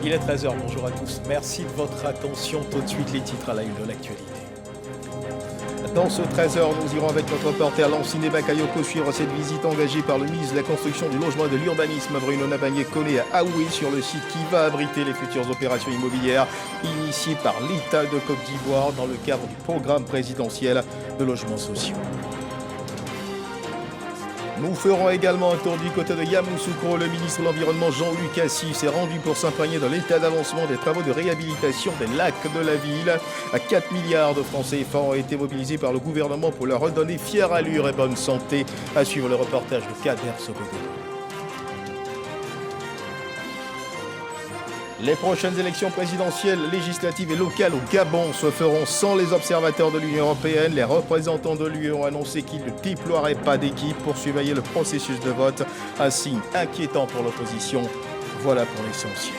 Il est 13h, bonjour à tous. Merci de votre attention. Tout de suite, les titres à la une de l'actualité. Dans ce 13h, nous irons avec notre reporter Lanciné Bakayoko suivre cette visite engagée par le ministre de la Construction, du Logement et de l'Urbanisme, Bruno Nabagné-Koné, à Aoué, sur le site qui va abriter les futures opérations immobilières initiées par l'État de Côte d'Ivoire dans le cadre du programme présidentiel de logements sociaux. Nous ferons également un tour du côté de Yamoussoukro. Le ministre de l'Environnement Jean-Luc Assif s'est rendu pour s'imprégner de l'état d'avancement des travaux de réhabilitation des lacs de la ville. 4 milliards de francs CFA ont été mobilisés par le gouvernement pour leur redonner fière allure et bonne santé. À suivre le reportage de Kader Sogogo. Les prochaines élections présidentielles, législatives et locales au Gabon se feront sans les observateurs de l'Union européenne. Les représentants de l'UE ont annoncé qu'ils ne déploieraient pas d'équipe pour surveiller le processus de vote. Un signe inquiétant pour l'opposition. Voilà pour l'essentiel.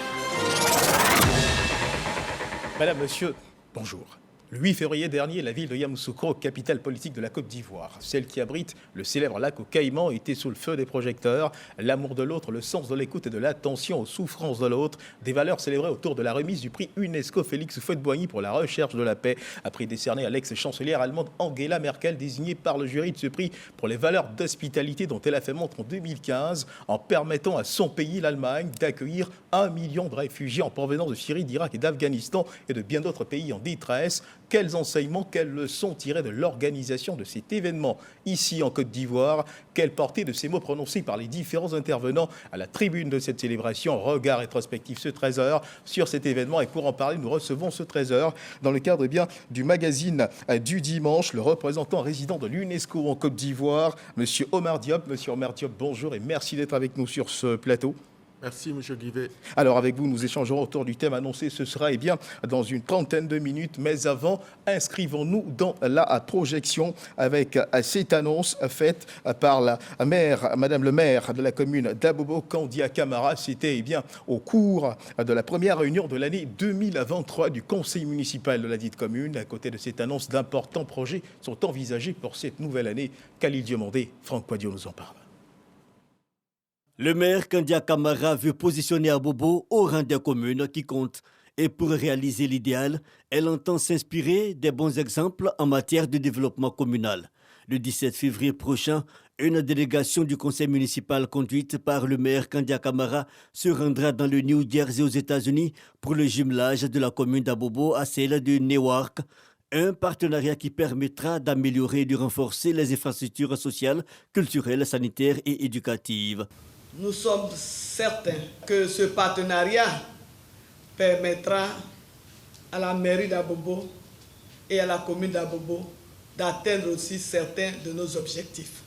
Madame, monsieur, bonjour. Le 8 février dernier, la ville de Yamoussoukro, capitale politique de la Côte d'Ivoire, celle qui abrite le célèbre lac aux Caïmans, était sous le feu des projecteurs. L'amour de l'autre, le sens de l'écoute et de l'attention aux souffrances de l'autre, des valeurs célébrées autour de la remise du prix UNESCO Félix Houphouët-Boigny pour la recherche de la paix, un prix décerné à l'ex-chancelière allemande Angela Merkel, désignée par le jury de ce prix pour les valeurs d'hospitalité dont elle a fait montre en 2015, en permettant à son pays, l'Allemagne, d'accueillir 1 million de réfugiés en provenance de Syrie, d'Irak et d'Afghanistan et de bien d'autres pays en détresse. Quels enseignements, quelles leçons tirées de l'organisation de cet événement ici en Côte d'Ivoire? Quelle portée de ces mots prononcés par les différents intervenants à la tribune de cette célébration? Regard rétrospectif ce 13h sur cet événement. Et pour en parler, nous recevons ce 13h dans le cadre du magazine du dimanche, le représentant résident de l'UNESCO en Côte d'Ivoire, M. Omar Diop. Monsieur Omar Diop, bonjour et merci d'être avec nous sur ce plateau. Merci, M. Guivet. Alors, avec vous, nous échangerons autour du thème annoncé. Ce sera dans une trentaine de minutes. Mais avant, inscrivons-nous dans la projection avec cette annonce faite par la maire, Madame le maire de la commune d'Abobo, Kandia Camara. C'était au cours de la première réunion de l'année 2023 du conseil municipal de la dite commune. À côté de cette annonce, d'importants projets sont envisagés pour cette nouvelle année. Khalil Diomandé, Franck Poidio nous en parle. Le maire Kandia Camara veut positionner Abobo au rang des communes qui comptent. Et pour réaliser l'idéal, elle entend s'inspirer des bons exemples en matière de développement communal. Le 17 février prochain, une délégation du conseil municipal conduite par le maire Kandia Camara se rendra dans le New Jersey aux États-Unis pour le jumelage de la commune d'Abobo à celle de Newark. Un partenariat qui permettra d'améliorer et de renforcer les infrastructures sociales, culturelles, sanitaires et éducatives. Nous sommes certains que ce partenariat permettra à la mairie d'Abobo et à la commune d'Abobo d'atteindre aussi certains de nos objectifs.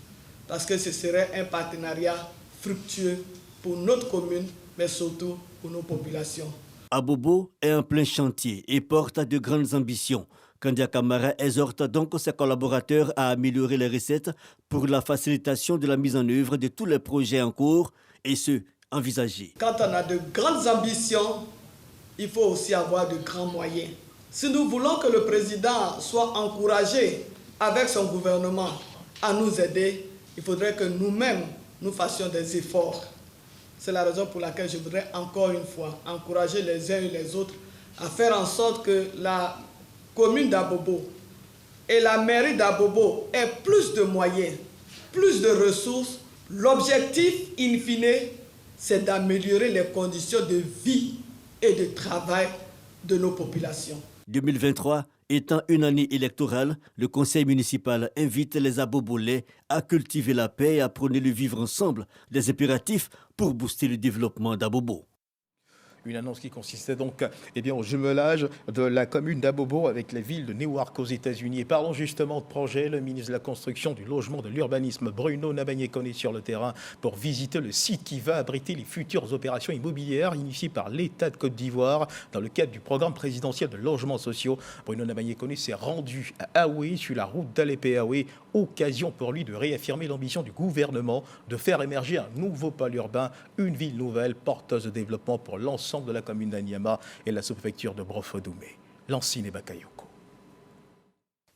Parce que ce serait un partenariat fructueux pour notre commune, mais surtout pour nos populations. Abobo est en plein chantier et porte de grandes ambitions. Kandia Camara exhorte donc ses collaborateurs à améliorer les recettes pour la facilitation de la mise en œuvre de tous les projets en cours et ceux envisagés. Quand on a de grandes ambitions, il faut aussi avoir de grands moyens. Si nous voulons que le président soit encouragé avec son gouvernement à nous aider, il faudrait que nous-mêmes, nous fassions des efforts. C'est la raison pour laquelle je voudrais encore une fois encourager les uns et les autres à faire en sorte que la commune d'Abobo et la mairie d'Abobo aient plus de moyens, plus de ressources. L'objectif, in fine, c'est d'améliorer les conditions de vie et de travail de nos populations. 2023 étant une année électorale, le conseil municipal invite les Abobolais à cultiver la paix et à prôner le vivre ensemble, des impératifs pour booster le développement d'Abobo. Une annonce qui consistait donc au jumelage de la commune d'Abobo avec la ville de Newark aux États-Unis. Et parlons justement de projet. Le ministre de la Construction, du Logement, de l'Urbanisme, Bruno Nabagné-Koné sur le terrain pour visiter le site qui va abriter les futures opérations immobilières initiées par l'État de Côte d'Ivoire dans le cadre du programme présidentiel de logements sociaux. Bruno Nabagné-Koné s'est rendu à Aoué, sur la route d'Alépé-Aoué, occasion pour lui de réaffirmer l'ambition du gouvernement de faire émerger un nouveau pôle urbain, une ville nouvelle porteuse de développement pour l'ensemble de la commune d'Anyama et la sous-préfecture de Brofodoumé. Lanciné Bakayoko.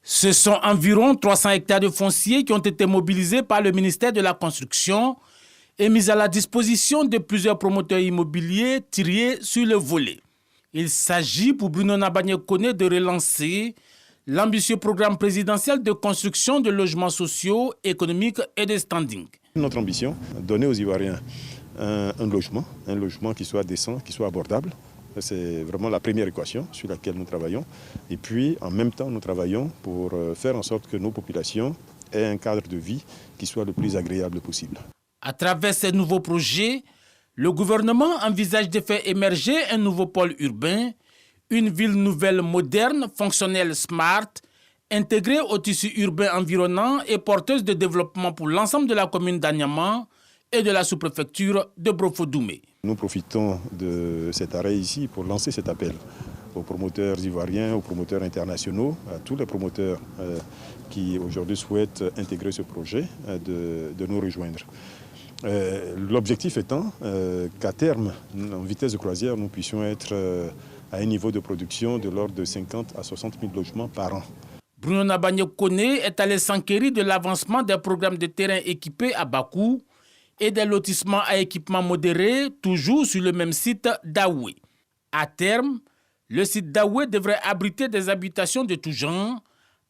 Ce sont environ 300 hectares de foncier qui ont été mobilisés par le ministère de la Construction est mise à la disposition de plusieurs promoteurs immobiliers tirés sur le volet. Il s'agit pour Bruno Nabagné-Koné de relancer l'ambitieux programme présidentiel de construction de logements sociaux, économiques et de standing. Notre ambition, donner aux Ivoiriens un logement qui soit décent, qui soit abordable. C'est vraiment la première équation sur laquelle nous travaillons. Et puis, en même temps, nous travaillons pour faire en sorte que nos populations aient un cadre de vie qui soit le plus agréable possible. À travers ces nouveaux projets, le gouvernement envisage de faire émerger un nouveau pôle urbain, une ville nouvelle moderne, fonctionnelle, smart, intégrée au tissu urbain environnant et porteuse de développement pour l'ensemble de la commune d'Anyama et de la sous-préfecture de Brofo-Doumé. Nous profitons de cet arrêt ici pour lancer cet appel aux promoteurs ivoiriens, aux promoteurs internationaux, à tous les promoteurs qui aujourd'hui souhaitent intégrer ce projet, de nous rejoindre. L'objectif étant qu'à terme, en vitesse de croisière, nous puissions être à un niveau de production de l'ordre de 50 à 60 000 logements par an. Bruno Nabagné-Koné est allé s'enquérir de l'avancement des programmes de terrains équipés à bas coût et des lotissements à équipement modéré, toujours sur le même site d'Aoué. À terme, le site d'Aoué devrait abriter des habitations de tout genre,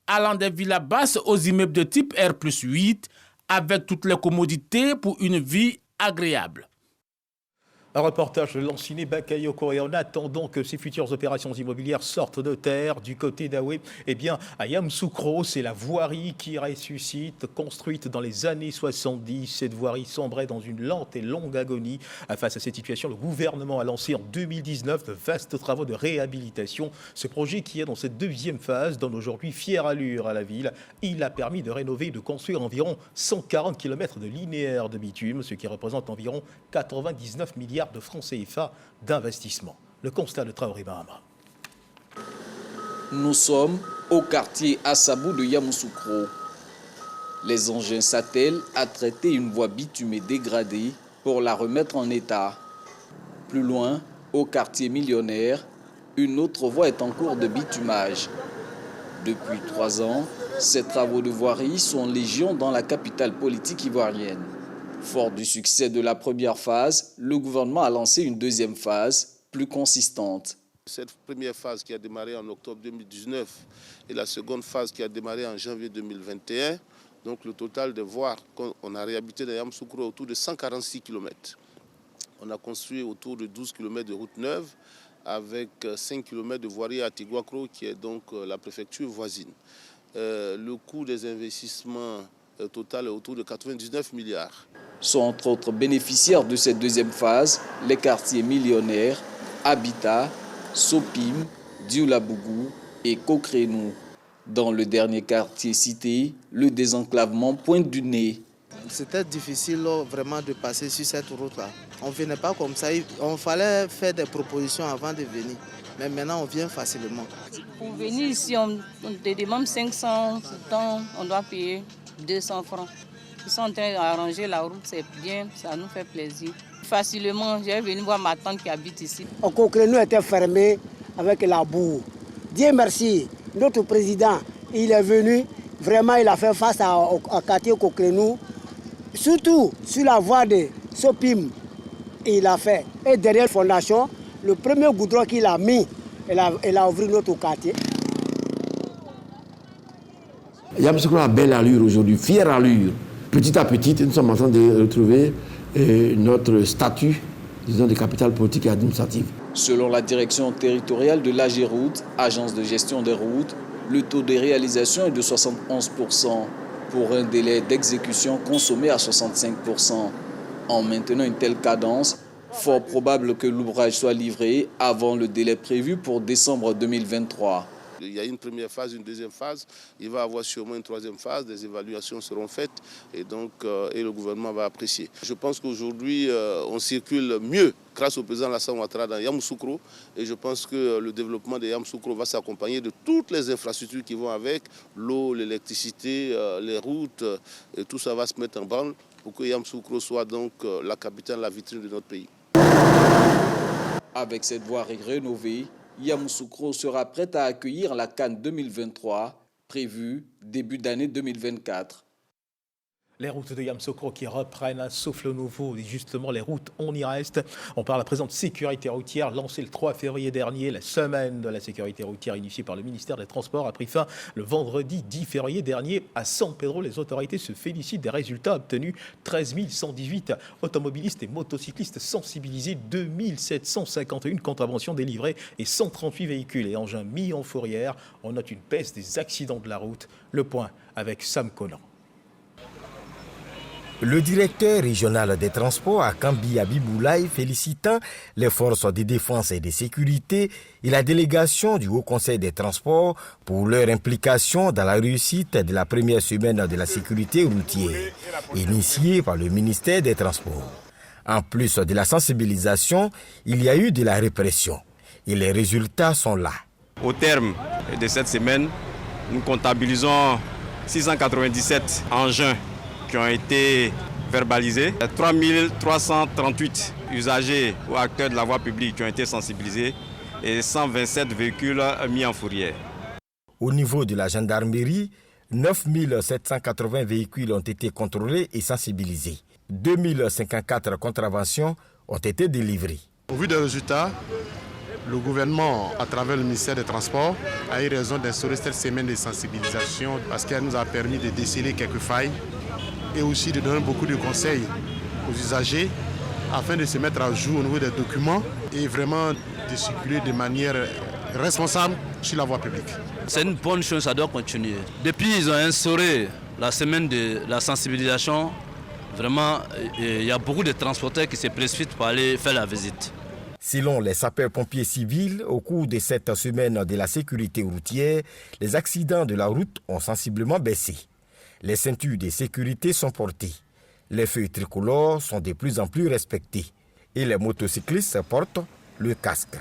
allant des villas basses aux immeubles de type R+8, avec toutes les commodités pour une vie agréable. Un reportage de Lanciné Bakayoko, et en attendant que ces futures opérations immobilières sortent de terre du côté d'Aoué, eh bien, à Yamoussoukro, c'est la voirie qui ressuscite, construite dans les années 70. Cette voirie sombrait dans une lente et longue agonie. Face à cette situation, le gouvernement a lancé en 2019 de vastes travaux de réhabilitation. Ce projet, qui est dans cette deuxième phase, donne aujourd'hui fière allure à la ville. Il a permis de rénover et de construire environ 140 km de linéaire de bitume, ce qui représente environ 99 milliards de francs CFA d'investissement. Le constat de Traoré Bahama. Nous sommes au quartier Assabou de Yamoussoukro. Les engins s'attellent à traiter une voie bitumée dégradée pour la remettre en état. Plus loin, au quartier Millionnaire, une autre voie est en cours de bitumage. Depuis 3 ans, ces travaux de voirie sont légion dans la capitale politique ivoirienne. Fort du succès de la première phase, le gouvernement a lancé une deuxième phase, plus consistante. Cette première phase qui a démarré en octobre 2019 et la seconde phase qui a démarré en janvier 2021, donc le total de voies qu'on a réhabilité dans Yamoussoukro autour de 146 km. On a construit autour de 12 km de route neuve avec 5 km de voirie à Tiguakro qui est donc la préfecture voisine. Le coût des investissements total est autour de 99 milliards. Sont entre autres bénéficiaires de cette deuxième phase les quartiers Millionnaires, Habitat, Sopim, Dioulabougou et Kokrenou. Dans le dernier quartier cité, le désenclavement pointe du nez. C'était difficile vraiment de passer sur cette route-là. On ne venait pas comme ça, on fallait faire des propositions avant de venir. Mais maintenant, on vient facilement. Pour venir ici, on te demande 500, pourtant on doit payer 200 francs. Ils sont en train d'arranger la route, c'est bien, ça nous fait plaisir. Facilement, j'ai venu voir ma tante qui habite ici. Au Kokrenou était fermé avec la boue. Dieu merci, notre président, il est venu, vraiment il a fait face à quartier Kokrenou, surtout sur la voie de Sopim, il a fait. Et derrière la fondation, le premier goudron qu'il a mis, il a ouvert notre quartier. Yamoussoukro a belle allure aujourd'hui, fière allure. Petit à petit, nous sommes en train de retrouver notre statut, disons, de capitale politique et administrative. Selon la direction territoriale de l'AGEROUTE, agence de gestion des routes, le taux de réalisation est de 71%, pour un délai d'exécution consommé à 65%. En maintenant une telle cadence, fort probable que l'ouvrage soit livré avant le délai prévu pour décembre 2023. Il y a une première phase, une deuxième phase. Il va y avoir sûrement une troisième phase. Des évaluations seront faites et donc le gouvernement va apprécier. Je pense qu'aujourd'hui, on circule mieux grâce au président Alassane Ouattara dans Yamoussoukro. Et je pense que le développement de Yamoussoukro va s'accompagner de toutes les infrastructures qui vont avec, l'eau, l'électricité, les routes. Et tout ça va se mettre en branle pour que Yamoussoukro soit donc la capitale, la vitrine de notre pays. Avec cette voirie rénovée, Yamoussoukro sera prête à accueillir la CAN 2023, prévue début d'année 2024. Les routes de Yamoussoukro qui reprennent un souffle nouveau. Et justement, les routes, on y reste. On parle à présent de sécurité routière. Lancée le 3 février dernier, la semaine de la sécurité routière initiée par le ministère des Transports a pris fin le vendredi 10 février dernier à San Pedro. Les autorités se félicitent des résultats obtenus. 13 118 automobilistes et motocyclistes sensibilisés, 2751 contraventions délivrées et 138 véhicules et engins mis en fourrière. On note une baisse des accidents de la route. Le point avec Sam Conan. Le directeur régional des transports à Kambi Abiboulaye félicitant les forces de défense et de sécurité et la délégation du Haut Conseil des transports pour leur implication dans la réussite de la première semaine de la sécurité routière, initiée par le ministère des Transports. En plus de la sensibilisation, il y a eu de la répression et les résultats sont là. Au terme de cette semaine, nous comptabilisons 697 engins qui ont été verbalisés, 3338 usagers ou acteurs de la voie publique qui ont été sensibilisés et 127 véhicules mis en fourrière. Au niveau de la gendarmerie, 9780 véhicules ont été contrôlés et sensibilisés. 2054 contraventions ont été délivrées. Au vu des résultats, le gouvernement, à travers le ministère des Transports, a eu raison d'instaurer cette semaine de sensibilisation parce qu'elle nous a permis de déceler quelques failles et aussi de donner beaucoup de conseils aux usagers afin de se mettre à jour au niveau des documents et vraiment de circuler de manière responsable sur la voie publique. C'est une bonne chose, ça doit continuer. Depuis ils ont instauré la semaine de la sensibilisation, vraiment il y a beaucoup de transporteurs qui se précipitent pour aller faire la visite. Selon les sapeurs-pompiers civils, au cours de cette semaine de la sécurité routière, les accidents de la route ont sensiblement baissé. Les ceintures de sécurité sont portées. Les feux tricolores sont de plus en plus respectés. Et les motocyclistes portent le casque.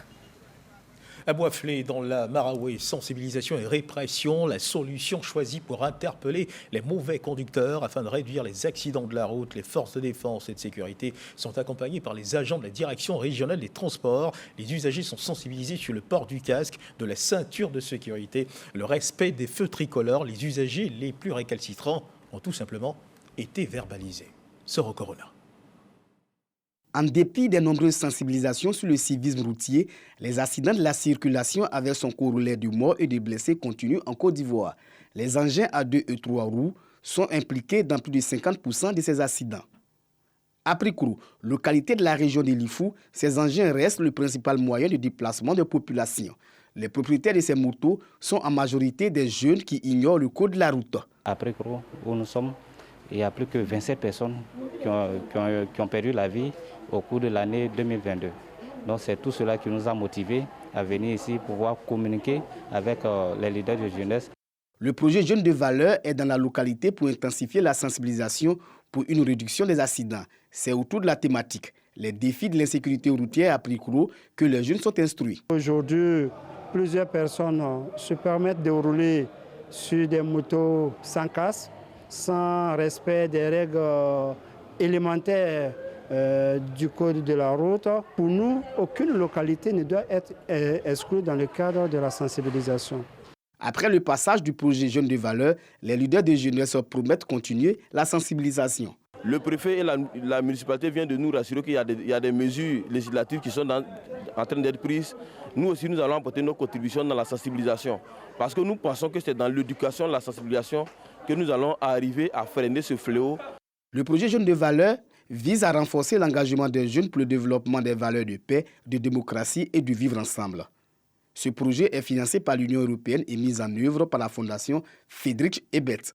À Boisflé, dans la Maraoué, sensibilisation et répression, la solution choisie pour interpeller les mauvais conducteurs afin de réduire les accidents de la route. Les forces de défense et de sécurité sont accompagnées par les agents de la direction régionale des transports. Les usagers sont sensibilisés sur le port du casque, de la ceinture de sécurité, le respect des feux tricolores. Les usagers les plus récalcitrants ont tout simplement été verbalisés. Soro Corona. En dépit des nombreuses sensibilisations sur le civisme routier, les accidents de la circulation avec son corollaire de morts et de blessés continuent en Côte d'Ivoire. Les engins à 2 et 3 roues sont impliqués dans plus de 50% de ces accidents. À Prikrou, localité de la région de Lifou, ces engins restent le principal moyen de déplacement de population. Les propriétaires de ces motos sont en majorité des jeunes qui ignorent le code de la route. À Prikrou, où nous sommes, il y a plus que 27 personnes qui ont perdu la vie au cours de l'année 2022. Donc c'est tout cela qui nous a motivés à venir ici pour pouvoir communiquer avec les leaders de jeunesse. Le projet Jeunes de valeur est dans la localité pour intensifier la sensibilisation pour une réduction des accidents. C'est autour de la thématique, les défis de l'insécurité routière à Prikrou, que les jeunes sont instruits. Aujourd'hui, plusieurs personnes se permettent de rouler sur des motos sans casque, sans respect des règles élémentaires du code de la route. Pour nous, aucune localité ne doit être exclue dans le cadre de la sensibilisation. Après le passage du projet Jeunes de valeur, les leaders de jeunesse promettent continuer la sensibilisation. Le préfet et la municipalité viennent de nous rassurer qu'il y a des mesures législatives qui sont en train d'être prises. Nous aussi, nous allons apporter nos contributions dans la sensibilisation. Parce que nous pensons que c'est dans l'éducation, la sensibilisation, que nous allons arriver à freiner ce fléau. Le projet Jeunes de valeur vise à renforcer l'engagement des jeunes pour le développement des valeurs de paix, de démocratie et du vivre ensemble. Ce projet est financé par l'Union européenne et mis en œuvre par la Fondation Friedrich Ebert.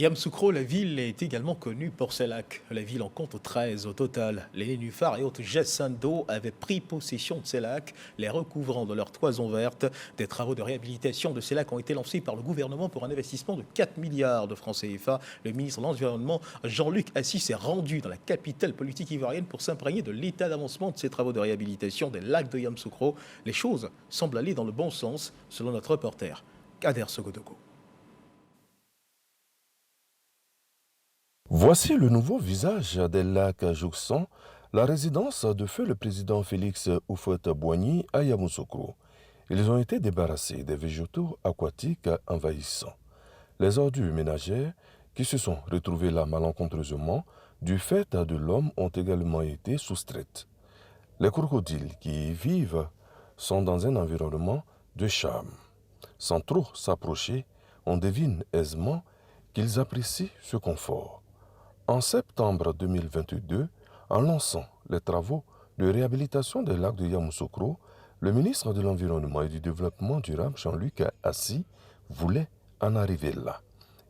Yamoussoukro, la ville est également connue pour ses lacs. La ville en compte 13 au total. Les nénuphars et autres jassins d'eau avaient pris possession de ces lacs, les recouvrant de leur toison verte. Des travaux de réhabilitation de ces lacs ont été lancés par le gouvernement pour un investissement de 4 milliards de francs CFA. Le ministre de l'Environnement, Jean-Luc Assis, s'est rendu dans la capitale politique ivoirienne pour s'imprégner de l'état d'avancement de ces travaux de réhabilitation des lacs de Yamoussoukro. Les choses semblent aller dans le bon sens, selon notre reporter, Kader Sogodogo. Voici le nouveau visage des lacs jouxtant la résidence de feu le président Félix Houphouët-Boigny à Yamoussoukro. Ils ont été débarrassés des végétaux aquatiques envahissants. Les ordures ménagères qui se sont retrouvées là malencontreusement du fait de l'homme ont également été soustraites. Les crocodiles qui y vivent sont dans un environnement de charme. Sans trop s'approcher, on devine aisément qu'ils apprécient ce confort. En septembre 2022, en lançant les travaux de réhabilitation des lacs de Yamoussoukro, le ministre de l'Environnement et du Développement durable, Jean-Luc Assis, voulait en arriver là.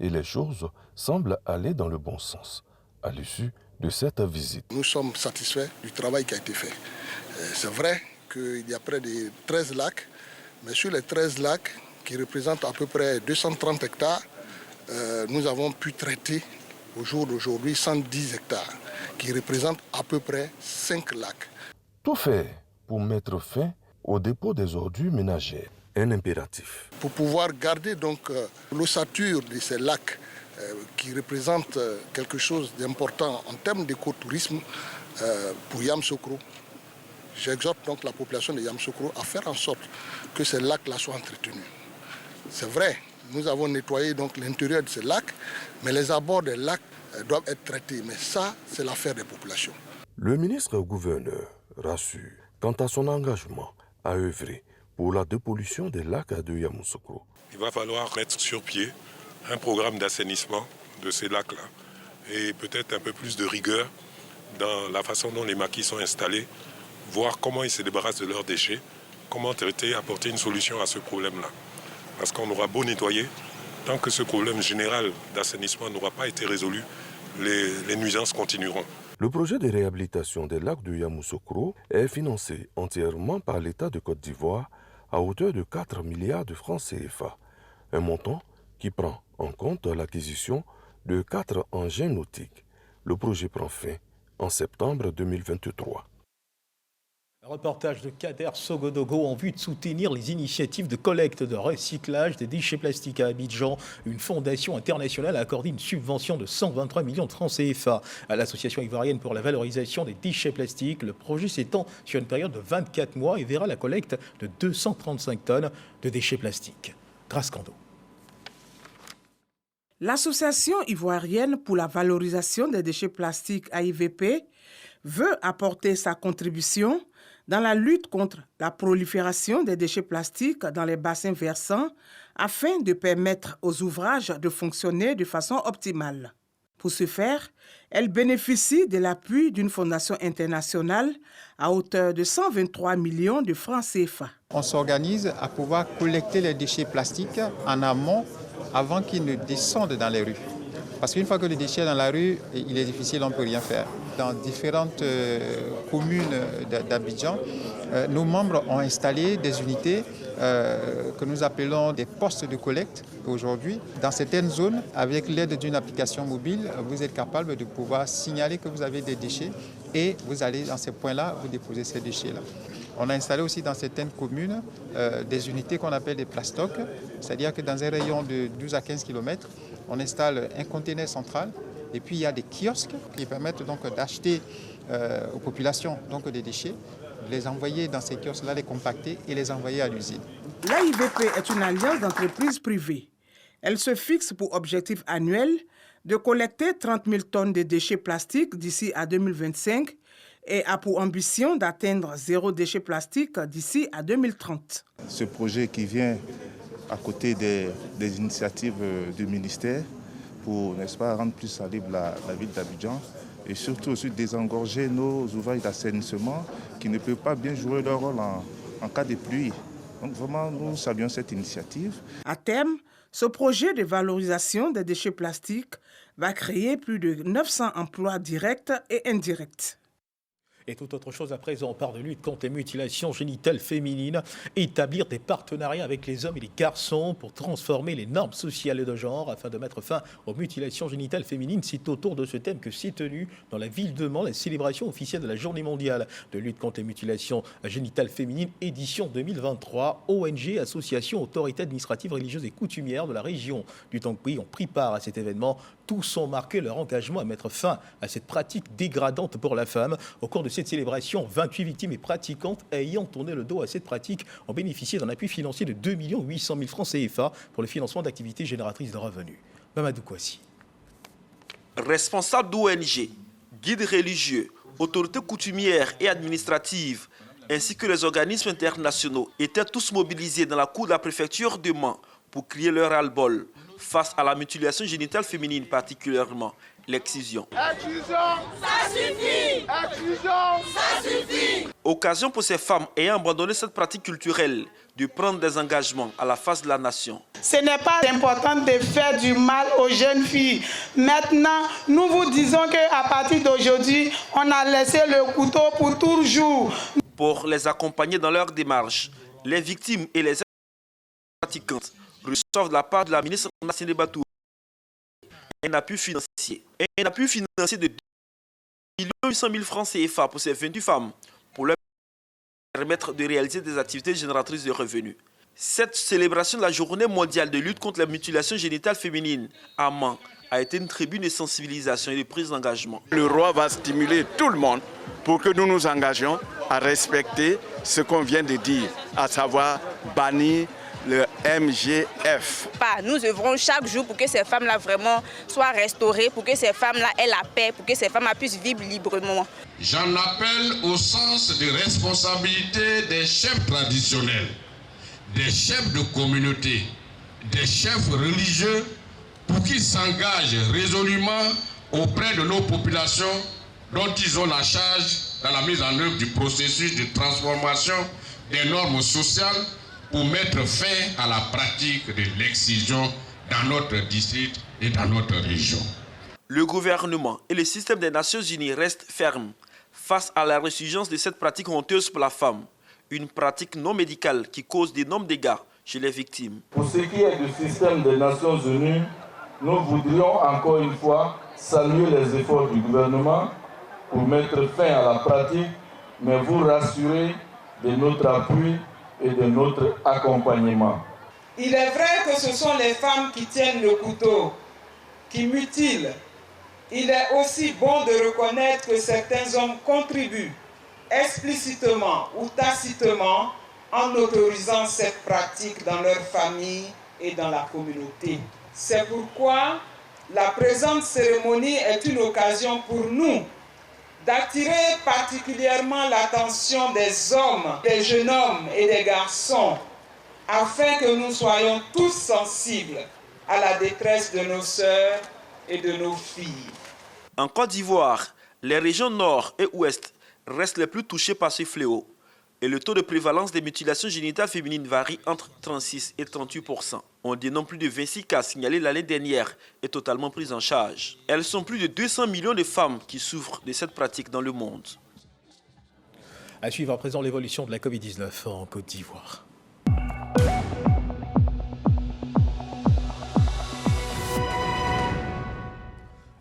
Et les choses semblent aller dans le bon sens à l'issue de cette visite. Nous sommes satisfaits du travail qui a été fait. C'est vrai qu'il y a près de 13 lacs, mais sur les 13 lacs, qui représentent à peu près 230 hectares, nous avons pu traiter au jour d'aujourd'hui 110 hectares, qui représentent à peu près 5 lacs. Tout fait pour mettre fin au dépôt des ordures ménagères, un impératif. Pour pouvoir garder donc l'ossature de ces lacs qui représentent quelque chose d'important en termes d'écotourisme pour Yamoussoukro, j'exhorte donc la population de Yamoussoukro à faire en sorte que ces lacs-là soient entretenus. C'est vrai, nous avons nettoyé donc l'intérieur de ces lacs, mais les abords des lacs doivent être traités. Mais ça, c'est l'affaire des populations. Le ministre-gouverneur rassure quant à son engagement à œuvrer pour la dépollution des lacs de Yamoussoukro. Il va falloir mettre sur pied un programme d'assainissement de ces lacs-là et peut-être un peu plus de rigueur dans la façon dont les maquis sont installés, voir comment ils se débarrassent de leurs déchets, comment traiter, apporter une solution à ce problème-là. Parce qu'on aura beau nettoyer, tant que ce problème général d'assainissement n'aura pas été résolu, les nuisances continueront. Le projet de réhabilitation des lacs de Yamoussoukro est financé entièrement par l'État de Côte d'Ivoire à hauteur de 4 milliards de francs CFA, un montant qui prend en compte l'acquisition de 4 engins nautiques. Le projet prend fin en septembre 2023. Reportage de Kader Sogodogo en vue de soutenir les initiatives de collecte de recyclage des déchets plastiques à Abidjan. Une fondation internationale a accordé une subvention de 123 millions de francs CFA à l'association ivoirienne pour la valorisation des déchets plastiques. Le projet s'étend sur une période de 24 mois et verra la collecte de 235 tonnes de déchets plastiques. Grâce Kando. L'association ivoirienne pour la valorisation des déchets plastiques AIVP veut apporter sa contribution dans la lutte contre la prolifération des déchets plastiques dans les bassins versants afin de permettre aux ouvrages de fonctionner de façon optimale. Pour ce faire, elle bénéficie de l'appui d'une fondation internationale à hauteur de 123 millions de francs CFA. On s'organise à pouvoir collecter les déchets plastiques en amont avant qu'ils ne descendent dans les rues. Parce qu'une fois que le déchet est dans la rue, il est difficile, on ne peut rien faire. Dans différentes communes d'Abidjan, nos membres ont installé des unités que nous appelons des postes de collecte. Aujourd'hui, dans certaines zones, avec l'aide d'une application mobile, vous êtes capable de pouvoir signaler que vous avez des déchets et vous allez dans ces points-là, vous déposez ces déchets-là. On a installé aussi dans certaines communes des unités qu'on appelle des plastocs, c'est-à-dire que dans un rayon de 12 à 15 km, on installe un conteneur central et puis il y a des kiosques qui permettent donc d'acheter aux populations donc des déchets, les envoyer dans ces kiosques-là, les compacter et les envoyer à l'usine. L'AIVP est une alliance d'entreprises privées. Elle se fixe pour objectif annuel de collecter 30 000 tonnes de déchets plastiques d'ici à 2025 et a pour ambition d'atteindre 0 déchet plastique d'ici à 2030. Ce projet qui vient à côté des initiatives du ministère pour, n'est-ce pas, rendre plus libre la ville d'Abidjan et surtout aussi désengorger nos ouvrages d'assainissement qui ne peuvent pas bien jouer leur rôle en cas de pluie. Donc vraiment, nous saluons cette initiative. À terme, ce projet de valorisation des déchets plastiques va créer plus de 900 emplois directs et indirects. Et toute autre chose à présent, on parle de lutte contre les mutilations génitales féminines, établir des partenariats avec les hommes et les garçons pour transformer les normes sociales et de genre afin de mettre fin aux mutilations génitales féminines. C'est autour de ce thème que s'est tenue dans la ville de Mans la célébration officielle de la Journée mondiale de lutte contre les mutilations génitales féminines, édition 2023. ONG, associations, autorités administratives, religieuses et coutumières de la région du Tangui ont pris part à cet événement. Tous ont marqué leur engagement à mettre fin à cette pratique dégradante pour la femme. Au cours de cette célébration, 28 victimes et pratiquantes ayant tourné le dos à cette pratique ont bénéficié d'un appui financier de 2 800 000 francs CFA pour le financement d'activités génératrices de revenus. Mamadou Kouassi. Responsables d'ONG, guides religieux, autorités coutumières et administratives, ainsi que les organismes internationaux étaient tous mobilisés dans la cour de la préfecture de Mans pour crier leur ras-le-bol face à la mutilation génitale féminine, particulièrement l'excision. Exclusion, ça suffit! Exclusion, ça suffit! Occasion pour ces femmes ayant abandonné cette pratique culturelle de prendre des engagements à la face de la nation. Ce n'est pas important de faire du mal aux jeunes filles. Maintenant, nous vous disons qu'à partir d'aujourd'hui, on a laissé le couteau pour toujours. Pour les accompagner dans leur démarche, les victimes et les pratiquantes reçoivent de la part de la ministre Nassine Batou un appui financier. Un appui financier de 2 800 000 francs CFA pour ces 28 femmes pour leur permettre de réaliser des activités génératrices de revenus. Cette célébration de la journée mondiale de lutte contre la mutilation génitale féminine à Mans a été une tribune de sensibilisation et de prise d'engagement. Le roi va stimuler tout le monde pour que nous nous engagions à respecter ce qu'on vient de dire, à savoir bannir le MGF. Nous œuvrons chaque jour pour que ces femmes-là vraiment soient restaurées, pour que ces femmes-là aient la paix, pour que ces femmes-là puissent vivre librement. J'en appelle au sens de responsabilité des chefs traditionnels, des chefs de communauté, des chefs religieux, pour qu'ils s'engagent résolument auprès de nos populations dont ils ont la charge dans la mise en œuvre du processus de transformation des normes sociales pour mettre fin à la pratique de l'excision dans notre district et dans notre région. Le gouvernement et le système des Nations Unies restent fermes face à la résurgence de cette pratique honteuse pour la femme, une pratique non médicale qui cause d'énormes dégâts chez les victimes. Pour ce qui est du système des Nations Unies, nous voudrions encore une fois saluer les efforts du gouvernement pour mettre fin à la pratique, mais vous rassurer de notre appui et de notre accompagnement. Il est vrai que ce sont les femmes qui tiennent le couteau, qui mutilent. Il est aussi bon de reconnaître que certains hommes contribuent explicitement ou tacitement en autorisant cette pratique dans leur famille et dans la communauté. C'est pourquoi la présente cérémonie est une occasion pour nous d'attirer particulièrement l'attention des hommes, des jeunes hommes et des garçons, afin que nous soyons tous sensibles à la détresse de nos sœurs et de nos filles. En Côte d'Ivoire, les régions nord et ouest restent les plus touchées par ce fléau. Et le taux de prévalence des mutilations génitales féminines varie entre 36 et 38%. On dénombre plus de 26 cas signalés l'année dernière et totalement pris en charge. Elles sont plus de 200 millions de femmes qui souffrent de cette pratique dans le monde. À suivre à présent l'évolution de la Covid-19 en Côte d'Ivoire.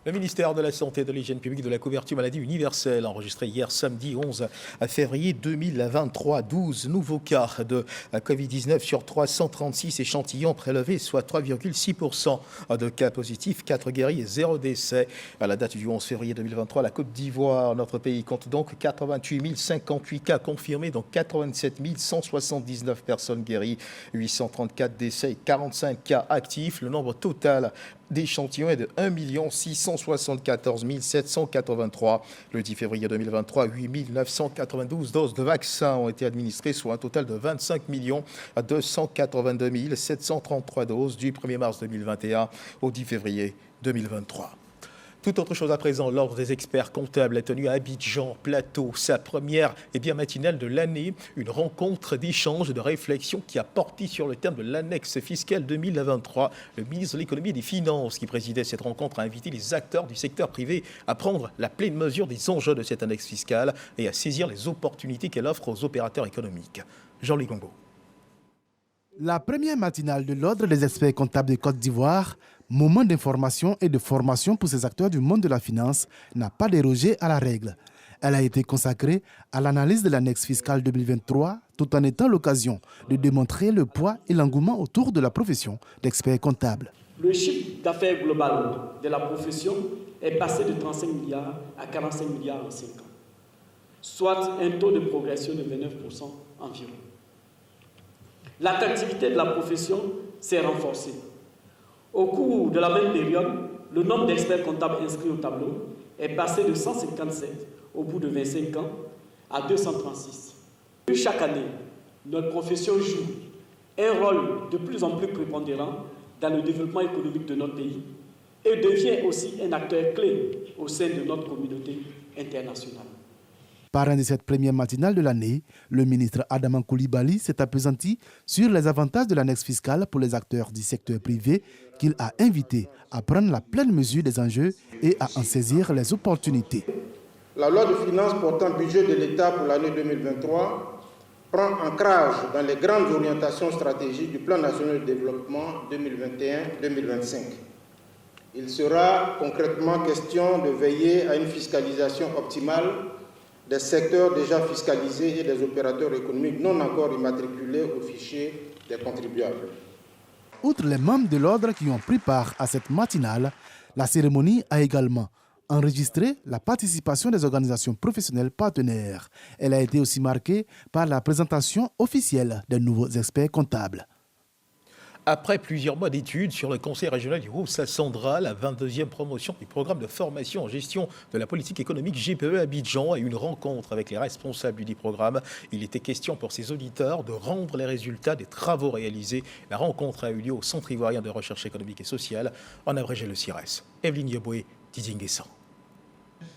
Le ministère de la Santé et de l'Hygiène publique de la couverture maladie universelle a enregistré hier samedi 11 février 2023 12 nouveaux cas de Covid-19 sur 336 échantillons prélevés, soit 3,6% de cas positifs, 4 guéris et 0 décès. À la date du 11 février 2023, la Côte d'Ivoire, notre pays, compte donc 88 058 cas confirmés, dont 87 179 personnes guéries, 834 décès et 45 cas actifs. Le nombre total d'échantillons est de 1 674 783. Le 10 février 2023, 8 992 doses de vaccins ont été administrées, soit un total de 25 282 733 doses du 1er mars 2021 au 10 février 2023. Toute autre chose à présent, l'Ordre des experts comptables a tenu à Abidjan, Plateau, sa première matinale de l'année, une rencontre d'échange, de réflexion qui a porté sur le thème de l'annexe fiscale 2023. Le ministre de l'Économie et des Finances qui présidait cette rencontre a invité les acteurs du secteur privé à prendre la pleine mesure des enjeux de cette annexe fiscale et à saisir les opportunités qu'elle offre aux opérateurs économiques. Jean-Louis Gongo. La première matinale de l'Ordre des experts comptables de Côte d'Ivoire, moment d'information et de formation pour ces acteurs du monde de la finance, n'a pas dérogé à la règle. Elle a été consacrée à l'analyse de l'annexe fiscale 2023, tout en étant l'occasion de démontrer le poids et l'engouement autour de la profession d'expert comptable. Le chiffre d'affaires global de la profession est passé de 35 milliards à 45 milliards en 5 ans, soit un taux de progression de 29% environ. L'attractivité de la profession s'est renforcée. Au cours de la même période, le nombre d'experts comptables inscrits au tableau est passé de 157 au bout de 25 ans à 236. Chaque année, notre profession joue un rôle de plus en plus prépondérant dans le développement économique de notre pays et devient aussi un acteur clé au sein de notre communauté internationale. Parrain de cette première matinale de l'année, le ministre Adama Coulibaly s'est appesanti sur les avantages de l'annexe fiscale pour les acteurs du secteur privé qu'il a invités à prendre la pleine mesure des enjeux et à en saisir les opportunités. La loi de finances portant budget de l'État pour l'année 2023 prend ancrage dans les grandes orientations stratégiques du Plan national de développement 2021-2025. Il sera concrètement question de veiller à une fiscalisation optimale des secteurs déjà fiscalisés et des opérateurs économiques non encore immatriculés au fichier des contribuables. Outre les membres de l'ordre qui ont pris part à cette matinale, la cérémonie a également enregistré la participation des organisations professionnelles partenaires. Elle a été aussi marquée par la présentation officielle des nouveaux experts comptables. Après plusieurs mois d'études sur le Conseil régional du Haut-Sassandra, la 22e promotion du programme de formation en gestion de la politique économique GPE Abidjan a eu une rencontre avec les responsables du dit programme. Il était question pour ses auditeurs de rendre les résultats des travaux réalisés. La rencontre a eu lieu au Centre ivoirien de recherche économique et sociale, en abrégé le CIRES. Evelyne Yeboué, Didier Nguessan.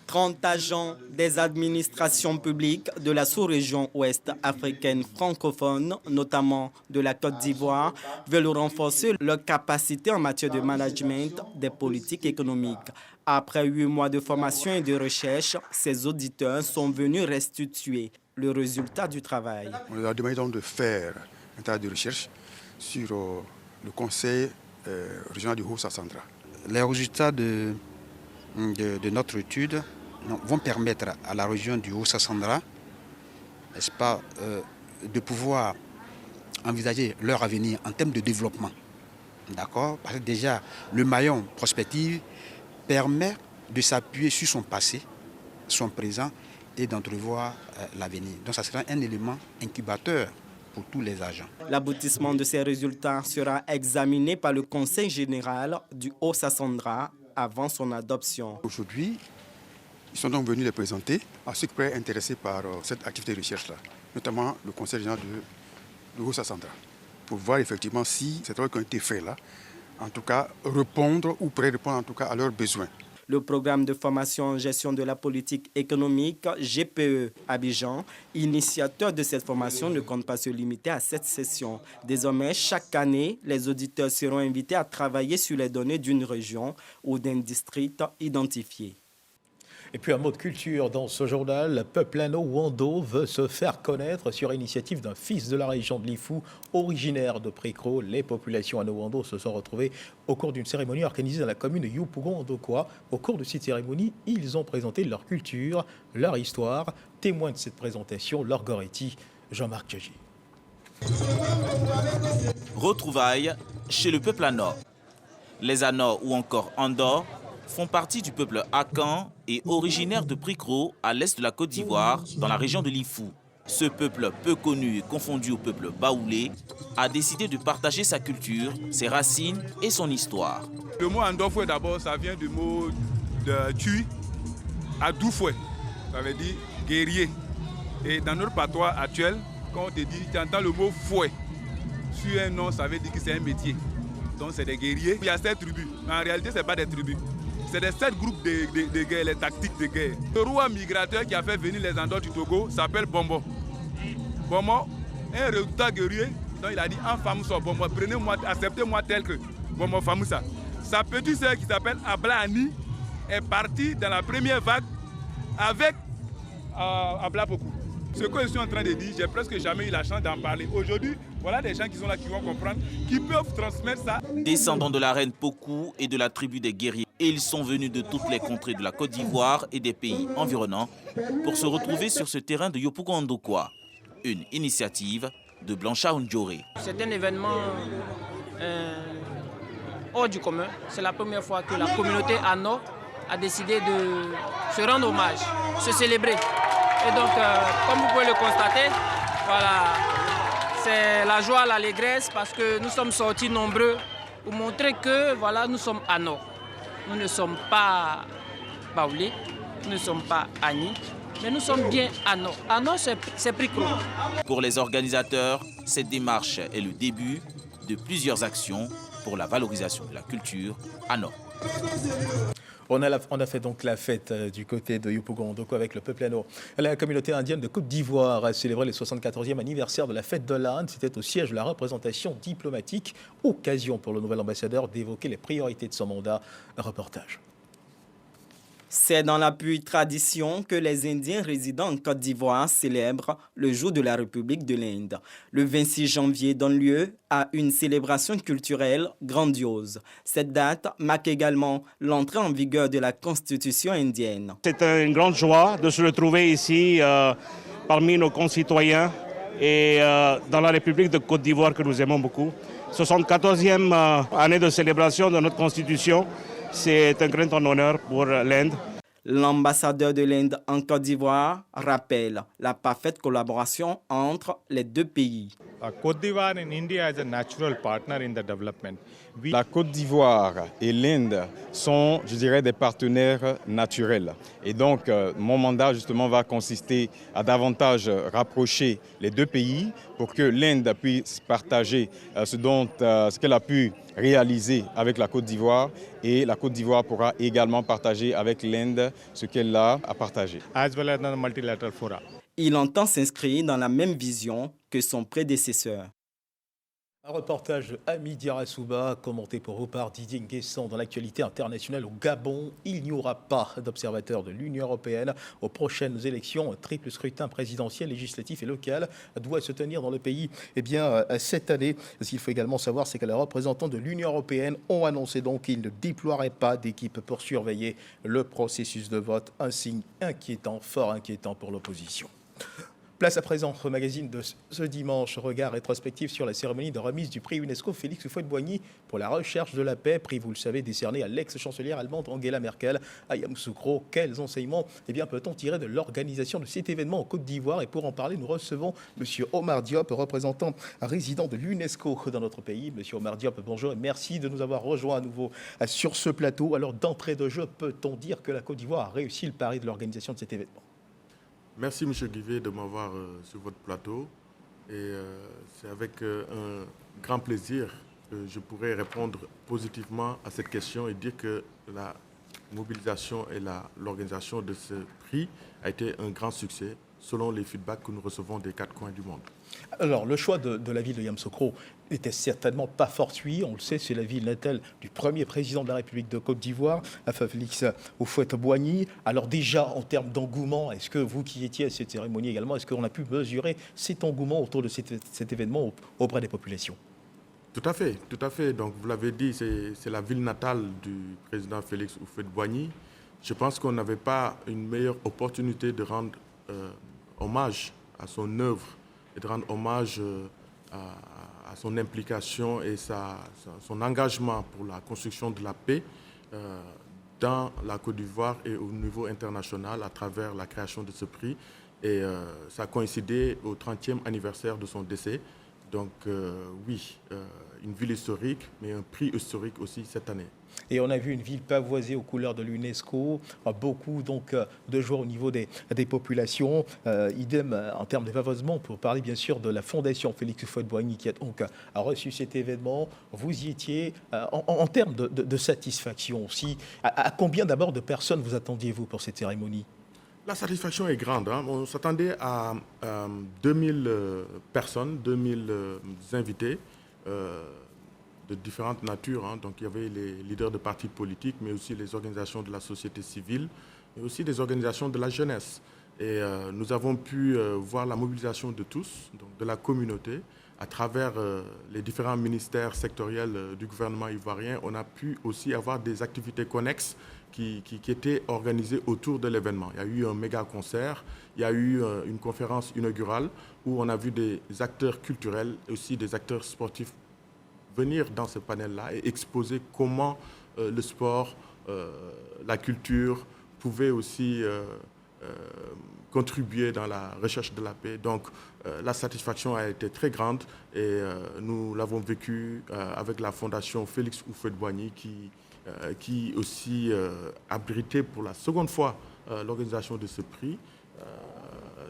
30 agents des administrations publiques de la sous-région ouest africaine francophone, notamment de la Côte d'Ivoire, veulent renforcer leur capacité en matière de management des politiques économiques. Après 8 mois de formation et de recherche, ces auditeurs sont venus restituer le résultat du travail. On leur a demandé donc de faire un travail de recherche sur le Conseil régional du Haut-Sassandra. Les résultats de notre étude vont permettre à la région du Haut-Sassandra, n'est-ce pas, de pouvoir envisager leur avenir en termes de développement. D'accord ? Parce que déjà, le maillon prospective permet de s'appuyer sur son passé, son présent et d'entrevoir l'avenir. Donc ça sera un élément incubateur pour tous les agents. L'aboutissement de ces résultats sera examiné par le Conseil général du Haut-Sassandra avant son adoption. Aujourd'hui, ils sont donc venus les présenter à ceux qui pourraient être intéressés par cette activité de recherche-là, notamment le Conseil général de Haut-Sassandra, pour voir effectivement si ces travaux qui ont été faits là, en tout cas, répondre ou pourraient répondre en tout cas à leurs besoins. Le programme de formation en gestion de la politique économique GPE Abidjan, initiateur de cette formation, ne compte pas se limiter à cette session. Désormais, chaque année, les auditeurs seront invités à travailler sur les données d'une région ou d'un district identifié. Et puis un mot de culture dans ce journal, le peuple Ano-Wando veut se faire connaître sur l'initiative d'un fils de la région de Lifou, originaire de Prikro. Les populations Ano-Wando se sont retrouvées au cours d'une cérémonie organisée dans la commune de Yopougon-Ndokwa. Au cours de cette cérémonie, ils ont présenté leur culture, leur histoire. Témoin de cette présentation, Laure Goretti, Jean-Marc Djadji. Retrouvailles chez le peuple Ano. Les Ano ou encore Andor font partie du peuple Akan et originaire de Prikro, à l'est de la Côte d'Ivoire, dans la région de Lifou. Ce peuple peu connu et confondu au peuple baoulé a décidé de partager sa culture, ses racines et son histoire. Le mot Andofoué d'abord, ça vient du mot de tui, Adoufoué, ça veut dire guerrier. Et dans notre patois actuel, quand on te dit, tu entends le mot fouet, sur un nom, ça veut dire que c'est un métier. Donc c'est des guerriers. Il y a 7 tribus, mais en réalité, ce n'est pas des tribus. C'est des 7 groupes de guerre, les tactiques de guerre. Le roi migrateur qui a fait venir les Andors du Togo s'appelle Bombo. Bombo, un résultat guerrier, donc il a dit en femme soit Bombo, prenez-moi, acceptez-moi tel que Bombo Famoussa. Sa petite sœur qui s'appelle Ablani est partie dans la première vague avec Abla Pokou. Ce que je suis en train de dire, j'ai presque jamais eu la chance d'en parler. Aujourd'hui, voilà des gens qui sont là, qui vont comprendre, qui peuvent transmettre ça. Descendants de la reine Pokou et de la tribu des guerriers, et ils sont venus de toutes les contrées de la Côte d'Ivoire et des pays environnants pour se retrouver sur ce terrain de Yopougon-Ndokwa, une initiative de Blanchard Ndjoré. C'est un événement hors du commun. C'est la première fois que la communauté Ano a décidé de se rendre hommage, se célébrer. Et donc, comme vous pouvez le constater, voilà, c'est la joie, l'allégresse, parce que nous sommes sortis nombreux pour montrer que voilà, nous sommes Ano. Nous ne sommes pas Baoulé, nous ne sommes pas Agni, mais nous sommes bien à Nord. À Nord, c'est Pricro. Pour les organisateurs, cette démarche est le début de plusieurs actions pour la valorisation de la culture à Nord. On a fait donc la fête du côté de Yopougon-Ndoko avec le peuple Ano. La communauté indienne de Côte d'Ivoire a célébré le 74e anniversaire de la fête de l'Inde. C'était au siège de la représentation diplomatique. Occasion pour le nouvel ambassadeur d'évoquer les priorités de son mandat. Un reportage. C'est dans la pure tradition que les Indiens résidant en Côte d'Ivoire célèbrent le jour de la République de l'Inde. Le 26 janvier donne lieu à une célébration culturelle grandiose. Cette date marque également l'entrée en vigueur de la Constitution indienne. C'est une grande joie de se retrouver ici parmi nos concitoyens et dans la République de Côte d'Ivoire que nous aimons beaucoup. 74e année de célébration de notre Constitution. C'est un grand honneur pour l'Inde. L'ambassadeur de l'Inde en Côte d'Ivoire rappelle la parfaite collaboration entre les deux pays. Côte d'Ivoire and India is a natural partner in the development. La Côte d'Ivoire et l'Inde sont, je dirais, des partenaires naturels. Et donc, mon mandat, justement, va consister à davantage rapprocher les deux pays pour que l'Inde puisse partager ce qu'elle a pu réaliser avec la Côte d'Ivoire et la Côte d'Ivoire pourra également partager avec l'Inde ce qu'elle a à partager. As well as the multilateral fora. Il entend s'inscrire dans la même vision que son prédécesseur. Un reportage de Hamid Yarasouba, commenté pour vous par Didier Nguessan. Dans l'actualité internationale au Gabon, il n'y aura pas d'observateurs de l'Union européenne aux prochaines élections. Un triple scrutin présidentiel, législatif et local doit se tenir dans le pays cette année. Ce qu'il faut également savoir, c'est que les représentants de l'Union européenne ont annoncé donc qu'ils ne déploieraient pas d'équipe pour surveiller le processus de vote. Un signe inquiétant, fort inquiétant pour l'opposition. Place à présent au magazine de ce dimanche, regard rétrospectif sur la cérémonie de remise du prix UNESCO Félix Houphouët-Boigny pour la recherche de la paix, prix, vous le savez, décerné à l'ex-chancelière allemande Angela Merkel, à Yamoussoukro. Quels enseignements peut-on tirer de l'organisation de cet événement en Côte d'Ivoire? Et pour en parler, nous recevons M. Omar Diop, représentant résident de l'UNESCO dans notre pays. M. Omar Diop, bonjour et merci de nous avoir rejoints à nouveau sur ce plateau. Alors, d'entrée de jeu, peut-on dire que la Côte d'Ivoire a réussi le pari de l'organisation de cet événement? Merci M. Guivet de m'avoir sur votre plateau et c'est avec un grand plaisir que je pourrais répondre positivement à cette question et dire que la mobilisation et l'organisation de ce prix a été un grand succès selon les feedbacks que nous recevons des quatre coins du monde. Alors, le choix de la ville de Yamoussoukro n'était certainement pas fortuit. On le sait, c'est la ville natale du premier président de la République de Côte d'Ivoire, Félix Houphouët-Boigny. Alors déjà, en termes d'engouement, est-ce que vous qui étiez à cette cérémonie également, est-ce qu'on a pu mesurer cet engouement autour de cet événement auprès des populations? Tout à fait. Donc, vous l'avez dit, c'est la ville natale du président Félix Houphouët-Boigny. Je pense qu'on n'avait pas une meilleure opportunité de rendre hommage à son œuvre et de rendre hommage à son implication et son engagement pour la construction de la paix dans la Côte d'Ivoire et au niveau international à travers la création de ce prix. Et ça a coïncidé au 30e anniversaire de son décès. Donc oui, une ville historique, mais un prix historique aussi cette année. Et on a vu une ville pavoisée aux couleurs de l'UNESCO, beaucoup donc de joie au niveau des populations. Idem en termes de pavoisement, pour parler bien sûr de la fondation Félix Houphouët-Boigny qui a reçu cet événement. Vous y étiez en termes de satisfaction aussi. À combien d'abord de personnes vous attendiez-vous pour cette cérémonie? La satisfaction est grande. On s'attendait à 2000 personnes, 2000 invités de différentes natures. Donc il y avait les leaders de partis politiques, mais aussi les organisations de la société civile, mais aussi des organisations de la jeunesse. Et nous avons pu voir la mobilisation de tous, donc de la communauté, à travers les différents ministères sectoriels du gouvernement ivoirien. On a pu aussi avoir des activités connexes qui étaient organisées autour de l'événement. Il y a eu un méga concert, il y a eu une conférence inaugurale où on a vu des acteurs culturels et aussi des acteurs sportifs venir dans ce panel-là et exposer comment le sport, la culture pouvaient aussi contribuer dans la recherche de la paix. Donc la satisfaction a été très grande et nous l'avons vécu avec la fondation Félix Houphouët-Boigny qui qui aussi abritait pour la seconde fois l'organisation de ce prix.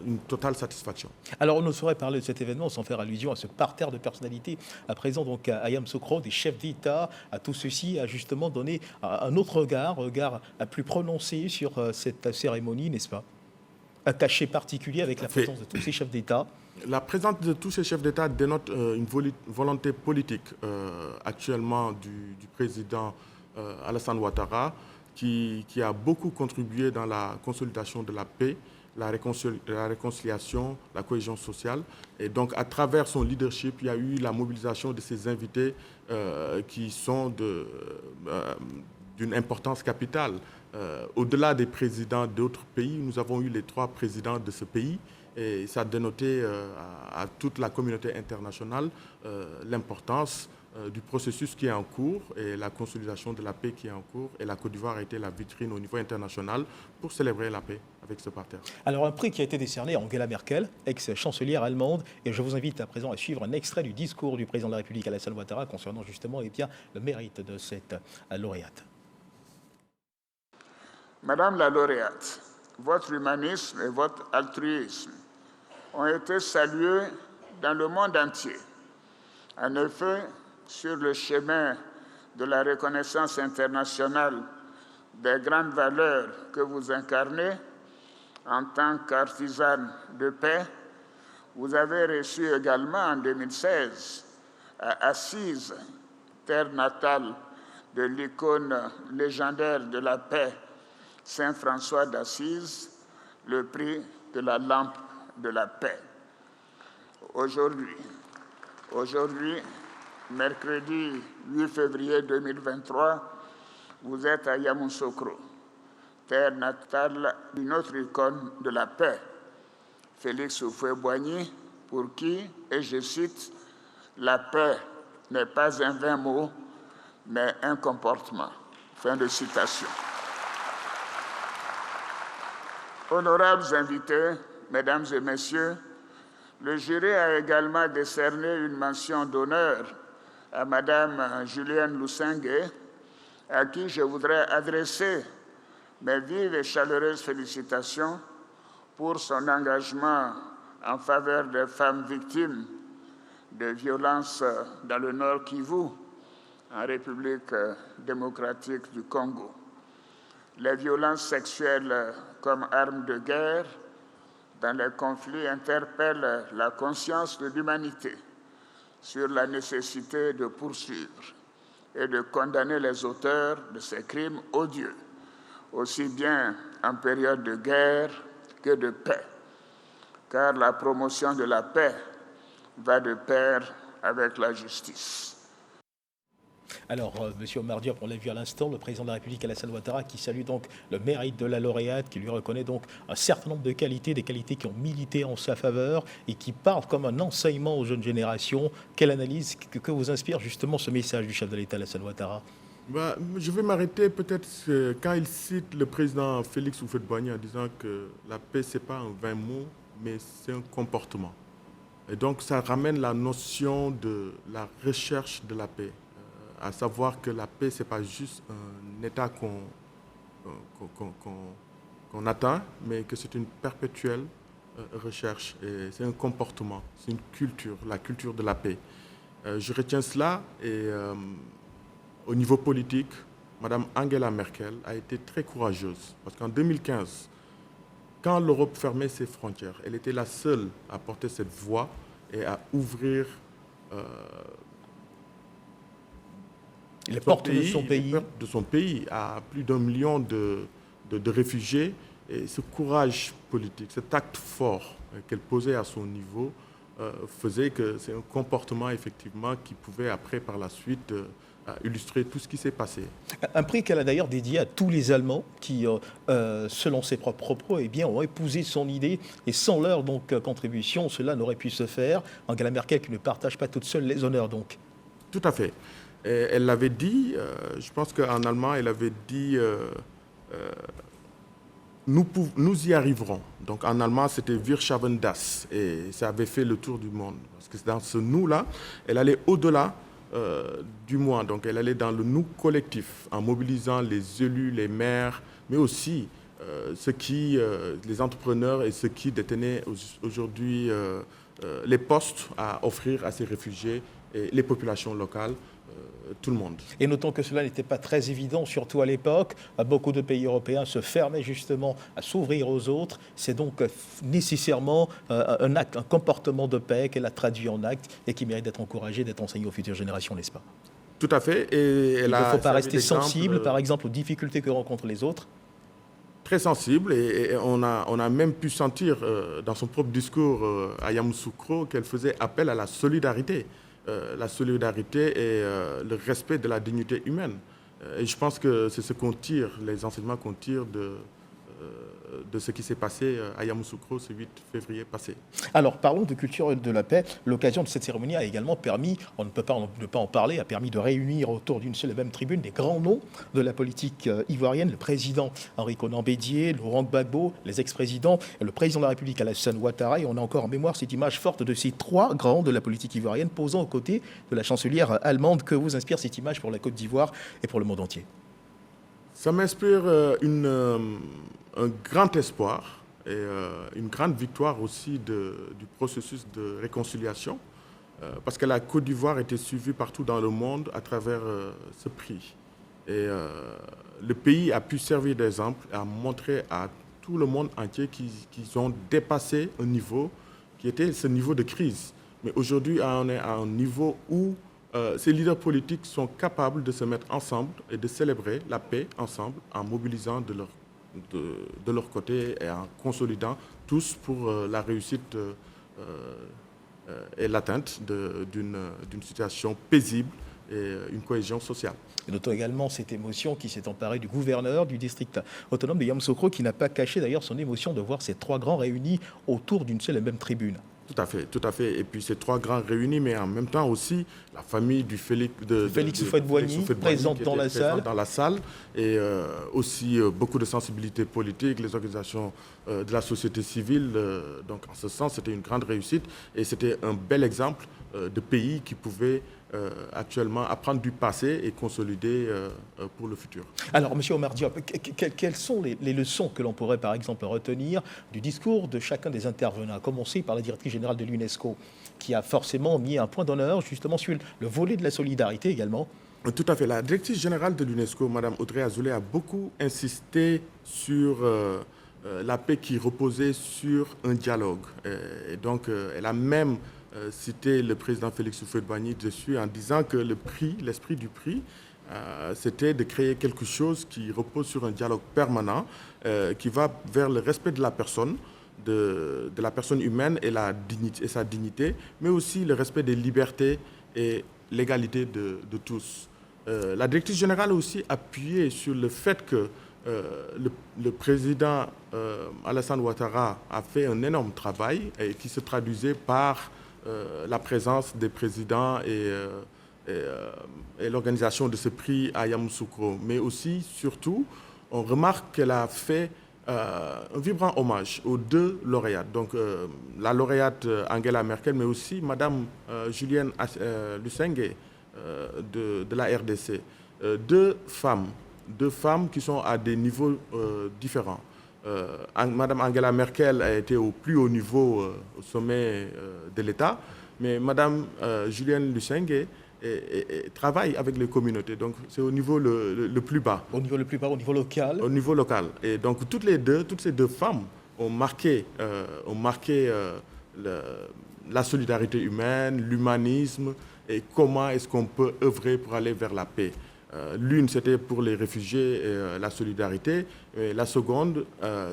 Une totale satisfaction. Alors on ne saurait parler de cet événement sans faire allusion à ce parterre de personnalités à présent donc à Yamoussoukro, des chefs d'État, à tout ceci a justement donné un autre regard plus prononcé sur cette cérémonie, n'est-ce pas? Un cachet particulier avec la présence de tous ces chefs d'État. La présence de tous ces chefs d'État dénote une volonté politique actuellement du président Alassane Ouattara qui a beaucoup contribué dans la consolidation de la paix, la réconciliation, la cohésion sociale. Et donc, à travers son leadership, il y a eu la mobilisation de ces invités qui sont d'une importance capitale. Au-delà des présidents d'autres pays, nous avons eu les 3 présidents de ce pays. Et ça a dénoté à toute la communauté internationale l'importance du processus qui est en cours et la consolidation de la paix qui est en cours. Et la Côte d'Ivoire a été la vitrine au niveau international pour célébrer la paix avec ce parterre. Alors un prix qui a été décerné à Angela Merkel, ex-chancelière allemande. Et je vous invite à présent à suivre un extrait du discours du président de la République Alassane Ouattara concernant justement le mérite de cette lauréate. Madame la lauréate, votre humanisme et votre altruisme ont été salués dans le monde entier. En effet, sur le chemin de la reconnaissance internationale des grandes valeurs que vous incarnez en tant qu'artisane de paix, vous avez reçu également en 2016 à Assise, terre natale de l'icône légendaire de la paix, Saint François d'Assise, le prix de la lampe de la paix. Aujourd'hui, mercredi 8 février 2023, vous êtes à Yamoussoukro, terre natale d'une autre icône de la paix, Félix Houphouët-Boigny, pour qui, et je cite, « La paix n'est pas un vain mot, mais un comportement ». Fin de citation. Honorables invités, mesdames et messieurs, le jury a également décerné une mention d'honneur à Madame Julienne Lusenge, à qui je voudrais adresser mes vives et chaleureuses félicitations pour son engagement en faveur des femmes victimes de violences dans le Nord Kivu, en République démocratique du Congo. Les violences sexuelles comme armes de guerre dans les conflits interpellent la conscience de l'humanité sur la nécessité de poursuivre et de condamner les auteurs de ces crimes odieux, aussi bien en période de guerre que de paix, car la promotion de la paix va de pair avec la justice. Alors, M. Omar Diop, on l'a vu à l'instant, le président de la République, Alassane Ouattara, qui salue donc le mérite de la lauréate, qui lui reconnaît donc un certain nombre de qualités, des qualités qui ont milité en sa faveur et qui parlent comme un enseignement aux jeunes générations. Quelle analyse que vous inspire justement ce message du chef de l'État, Alassane Ouattara? Je vais m'arrêter peut-être quand il cite le président Félix Houphouët-Boigny en disant que la paix, ce n'est pas un vain mot, mais c'est un comportement. Et donc, ça ramène la notion de la recherche de la paix. À savoir que la paix, ce n'est pas juste un état qu'on atteint, mais que c'est une perpétuelle recherche. Et c'est un comportement, c'est une culture, la culture de la paix. Je retiens cela et au niveau politique, Mme Angela Merkel a été très courageuse. Parce qu'en 2015, quand l'Europe fermait ses frontières, elle était la seule à porter cette voix et à ouvrir les portes de son pays à plus d'1 million de réfugiés. Et ce courage politique, cet acte fort qu'elle posait à son niveau faisait que c'est un comportement effectivement qui pouvait après par la suite illustrer tout ce qui s'est passé. Un prix qu'elle a d'ailleurs dédié à tous les Allemands qui, selon ses propres propos, ont épousé son idée et sans leur contribution, cela n'aurait pu se faire. Angela Merkel qui ne partage pas toute seule les honneurs donc. Tout à fait. Et elle l'avait dit, je pense qu'en allemand, elle avait dit nous y arriverons. Donc en allemand, c'était Wir schaffen das. Et ça avait fait le tour du monde. Parce que dans ce nous-là, elle allait au-delà du mois. Donc elle allait dans le nous collectif en mobilisant les élus, les maires, mais aussi les entrepreneurs et ceux qui détenaient aujourd'hui les postes à offrir à ces réfugiés et les populations locales. Tout le monde. Et notons que cela n'était pas très évident, surtout à l'époque. Beaucoup de pays européens se fermaient justement à s'ouvrir aux autres. C'est donc nécessairement un acte, un comportement de paix qu'elle a traduit en acte et qui mérite d'être encouragé, d'être enseigné aux futures générations, n'est-ce pas? Tout à fait. Et il ne faut pas rester sensible, par exemple, aux difficultés que rencontrent les autres. Très sensible, et on a même pu sentir dans son propre discours à Yamoussoukro qu'elle faisait appel à la solidarité. La solidarité et le respect de la dignité humaine. Et je pense que c'est ce qu'on tire, les enseignements qu'on tire de ce qui s'est passé à Yamoussoukro ce 8 février passé. Alors, parlons de culture de la paix. L'occasion de cette cérémonie a également permis, on ne peut pas en parler, a permis de réunir autour d'une seule et même tribune des grands noms de la politique ivoirienne, le président Henri Konan Bédié, Laurent Gbagbo, les ex-présidents, et le président de la République Alassane Ouattara. Et on a encore en mémoire cette image forte de ces trois grands de la politique ivoirienne posant aux côtés de la chancelière allemande. Que vous inspire cette image pour la Côte d'Ivoire et pour le monde entier? Ça m'inspire un grand espoir et une grande victoire aussi du processus de réconciliation, parce que la Côte d'Ivoire était suivie partout dans le monde à travers ce prix. Et le pays a pu servir d'exemple et a montré à tout le monde entier qu'ils ont dépassé un niveau qui était ce niveau de crise. Mais aujourd'hui, on est à un niveau où ces leaders politiques sont capables de se mettre ensemble et de célébrer la paix ensemble en mobilisant de leur côté et en consolidant tous pour la réussite et l'atteinte d'une situation paisible et une cohésion sociale. Et notons également cette émotion qui s'est emparée du gouverneur du district autonome de Yamoussoukro, qui n'a pas caché d'ailleurs son émotion de voir ces trois grands réunis autour d'une seule et même tribune. Tout à fait, tout à fait. Et puis ces trois grands réunis, mais en même temps aussi la famille du Félix Houphouët-Boigny présente dans la salle, et aussi beaucoup de sensibilité politique, les organisations de la société civile. Donc en ce sens, c'était une grande réussite et c'était un bel exemple de pays qui pouvait actuellement apprendre du passé et consolider pour le futur. Alors, M. Omar Diop, quelles sont les leçons que l'on pourrait, par exemple, retenir du discours de chacun des intervenants, à commencer par la directrice générale de l'UNESCO, qui a forcément mis un point d'honneur justement sur le volet de la solidarité également? Tout à fait. La directrice générale de l'UNESCO, Mme Audrey Azoulay, a beaucoup insisté sur la paix qui reposait sur un dialogue. Et donc, elle a même cité le président Félix Houphouët-Boigny dessus en disant que l'esprit du prix, c'était de créer quelque chose qui repose sur un dialogue permanent, qui va vers le respect de la personne, de la personne humaine et sa dignité, mais aussi le respect des libertés et l'égalité de tous. La directrice générale a aussi appuyé sur le fait que le président Alassane Ouattara a fait un énorme travail et qui se traduisait par la présence des présidents et l'organisation de ce prix à Yamoussoukro. Mais aussi, surtout, on remarque qu'elle a fait un vibrant hommage aux deux lauréates. Donc, la lauréate Angela Merkel, mais aussi Mme Julienne Lusenge de la RDC. Deux femmes qui sont à des niveaux différents. Madame Angela Merkel a été au plus haut niveau au sommet de l'État, mais Madame Julienne Lusenge travaille avec les communautés, donc c'est au niveau le plus bas. Au niveau le plus bas, au niveau local. Au niveau local. Et donc toutes ces deux femmes ont marqué la solidarité humaine, l'humanisme et comment est-ce qu'on peut œuvrer pour aller vers la paix. L'une, c'était pour les réfugiés et la solidarité. Et la seconde,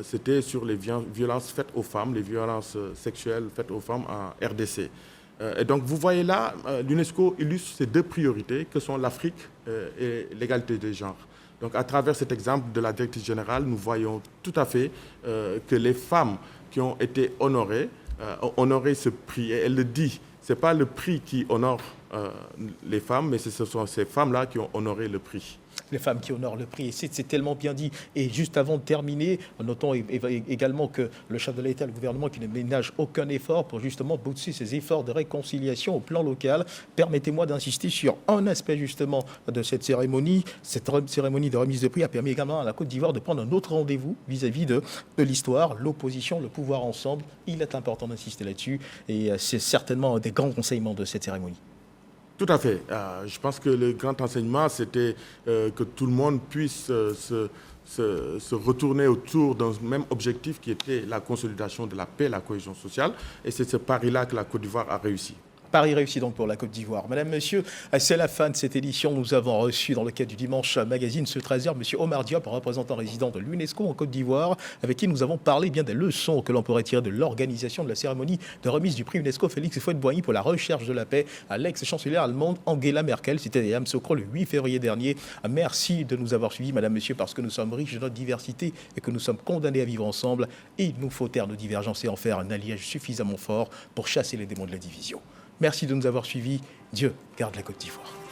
c'était sur les violences faites aux femmes, les violences sexuelles faites aux femmes en RDC. Et donc, vous voyez là, l'UNESCO illustre ces deux priorités que sont l'Afrique et l'égalité des genres. Donc, à travers cet exemple de la directrice générale, nous voyons tout à fait que les femmes qui ont été honorées ont honoré ce prix. Et elle le dit, ce n'est pas le prix qui honore les femmes, mais ce sont ces femmes-là qui ont honoré le prix. Les femmes qui honorent le prix, et c'est tellement bien dit. Et juste avant de terminer, notons également que le chef de l'État, le gouvernement, qui ne ménage aucun effort pour justement booster ces efforts de réconciliation au plan local. Permettez-moi d'insister sur un aspect justement de cette cérémonie. Cette cérémonie de remise de prix a permis également à la Côte d'Ivoire de prendre un autre rendez-vous vis-à-vis de l'histoire, l'opposition, le pouvoir ensemble. Il est important d'insister là-dessus, et c'est certainement un des grands enseignements de cette cérémonie. Tout à fait. Je pense que le grand enseignement, c'était que tout le monde puisse se retourner autour d'un même objectif qui était la consolidation de la paix, la cohésion sociale. Et c'est ce pari-là que la Côte d'Ivoire a réussi. Paris réussi donc pour la Côte d'Ivoire. Madame, Monsieur, c'est la fin de cette édition. Nous avons reçu dans le cadre du Dimanche Magazine ce 13h, Monsieur Omar Diop, représentant résident de l'UNESCO en Côte d'Ivoire, avec qui nous avons parlé bien des leçons que l'on pourrait tirer de l'organisation de la cérémonie de remise du prix UNESCO Félix Houphouët-Boigny pour la recherche de la paix à l'ex-chancelière allemande Angela Merkel. C'était à Yamoussoukro le 8 février dernier. Merci de nous avoir suivis, Madame, Monsieur, parce que nous sommes riches de notre diversité et que nous sommes condamnés à vivre ensemble. Et il nous faut taire nos divergences et en faire un alliage suffisamment fort pour chasser les démons de la division. Merci de nous avoir suivis. Dieu garde la Côte d'Ivoire.